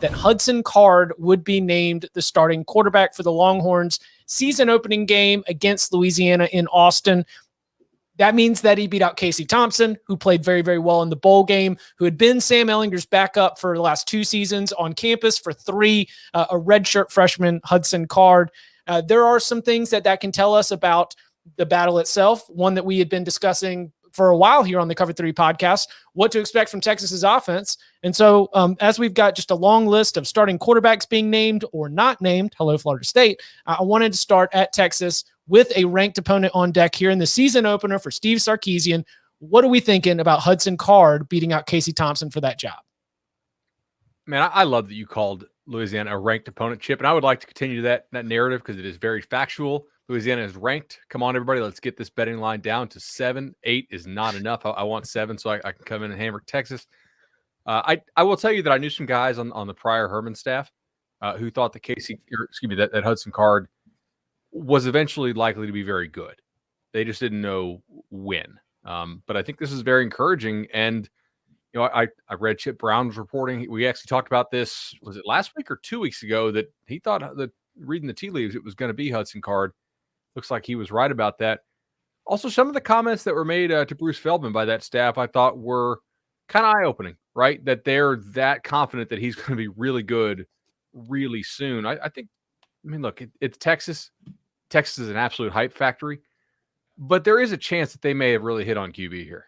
that Hudson Card would be named the starting quarterback for the Longhorns season opening game against Louisiana in Austin. That means that he beat out Casey Thompson, who played very, very well in the bowl game, who had been Sam Ehlinger's backup for the last 2 seasons on campus for 3, a redshirt freshman, Hudson Card. There are some things that can tell us about the battle itself, one that we had been discussing for a while here on the Cover 3 podcast, what to expect from Texas's offense. And so as we've got just a long list of starting quarterbacks being named or not named, hello, Florida State, I wanted to start at Texas with a ranked opponent on deck here in the season opener for Steve Sarkisian. What are we thinking about Hudson Card beating out Casey Thompson for that job? Man, I love that you called Louisiana a ranked opponent, Chip, and I would like to continue that narrative because it is very factual. Louisiana is ranked. Come on, everybody. Let's get this betting line down to 7. 8 is not enough. I want 7 so I can come in and hammer Texas. I will tell you that I knew some guys on the prior Herman staff who thought that Hudson Card was eventually likely to be very good. They just didn't know when. But I think this is very encouraging. And, I read Chip Brown's reporting. We actually talked about this, was it last week or 2 weeks ago, that he thought that reading the tea leaves, it was going to be Hudson Card. Looks like he was right about that. Also, some of the comments that were made to Bruce Feldman by that staff, I thought were kind of eye-opening, right? That they're that confident that he's going to be really good really soon. I mean, look, it's Texas. Texas is an absolute hype factory, but there is a chance that they may have really hit on QB here.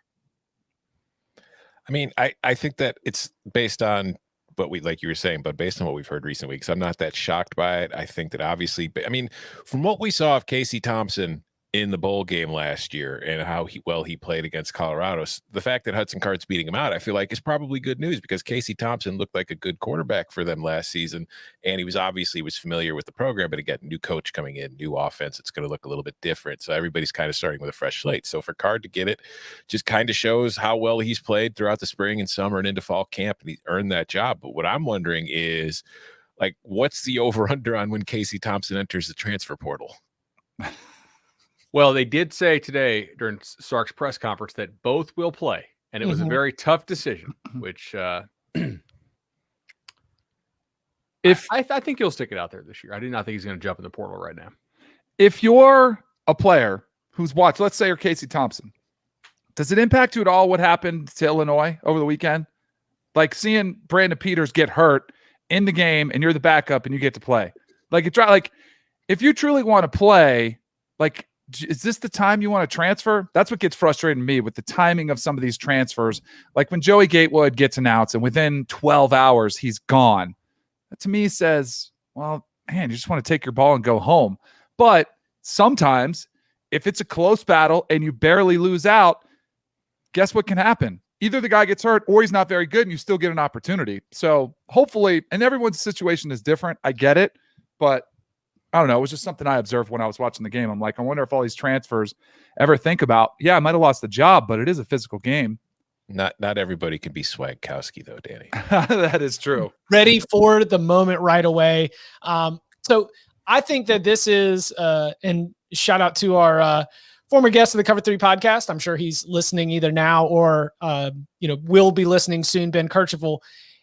I mean, I think that it's based on what like you were saying, but based on what we've heard recent weeks, I'm not that shocked by it. I think that obviously, I mean, from what we saw of Casey Thompson in the bowl game last year and how well he played against Colorado, the fact that Hudson Card's beating him out, I feel like is probably good news because Casey Thompson looked like a good quarterback for them last season. And he was familiar with the program, but again, new coach coming in, new offense. It's going to look a little bit different. So everybody's kind of starting with a fresh slate. So for Card to get it just kind of shows how well he's played throughout the spring and summer and into fall camp. And he earned that job. But what I'm wondering is, like, what's the over under on when Casey Thompson enters the transfer portal? Well, they did say today during Sark's press conference that both will play, and it was a very tough decision, which I think he'll stick it out there this year. I do not think he's going to jump in the portal right now. If you're a player who's watched, let's say you're Casey Thompson, does it impact you at all what happened to Illinois over the weekend? Like seeing Brandon Peters get hurt in the game and you're the backup and you get to play. Like if you truly want to play, like, is this the time you want to transfer? That's what gets frustrating me with the timing of some of these transfers. Like when Joey Gatewood gets announced and within 12 hours he's gone. That to me says, well, man, you just want to take your ball and go home. But sometimes if it's a close battle and you barely lose out, guess what can happen? Either the guy gets hurt or he's not very good and you still get an opportunity. So hopefully, and everyone's situation is different. I get it, but I don't know. It was just something I observed when I was watching the game. I'm like, I wonder if all these transfers ever think about, yeah, I might have lost the job, but it is a physical game. Not everybody can be Swagkowski, though, Danny. That is true. Ready for the moment right away. So I think that this is, and shout out to our former guest of the Cover 3 podcast. I'm sure he's listening either now or, will be listening soon, Ben Kercheval.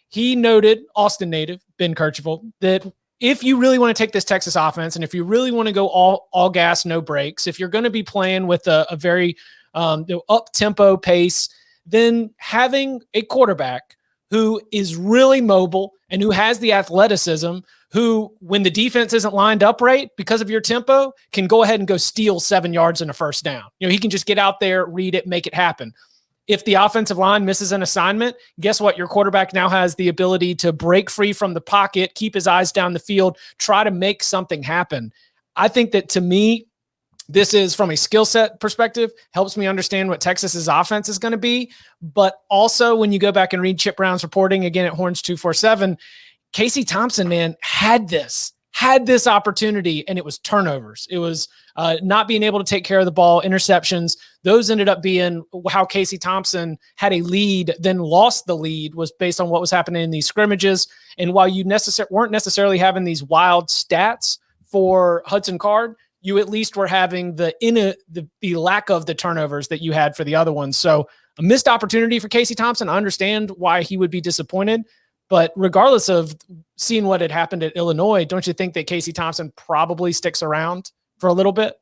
He noted, Austin native, Ben Kercheval, that if you really want to take this Texas offense and if you really want to go all gas, no brakes, if you're going to be playing with a very up-tempo pace, then having a quarterback who is really mobile and who has the athleticism, who, when the defense isn't lined up right because of your tempo, can go ahead and go steal 7 yards and a first down. He can just get out there, read it, make it happen. If the offensive line misses an assignment, guess what? Your quarterback now has the ability to break free from the pocket, keep his eyes down the field, try to make something happen. I think that, to me, this is, from a skill set perspective, helps me understand what Texas's offense is going to be. But also, when you go back and read Chip Brown's reporting again at Horns 247, Casey Thompson, man, had this opportunity, and it was turnovers. It was not being able to take care of the ball, interceptions. Those ended up being how Casey Thompson had a lead, then lost the lead, was based on what was happening in these scrimmages. And while you weren't necessarily having these wild stats for Hudson Card, you at least were having the lack of the turnovers that you had for the other ones. So a missed opportunity for Casey Thompson. I understand why he would be disappointed. But regardless of seeing what had happened at Illinois, don't you think that Casey Thompson probably sticks around for a little bit?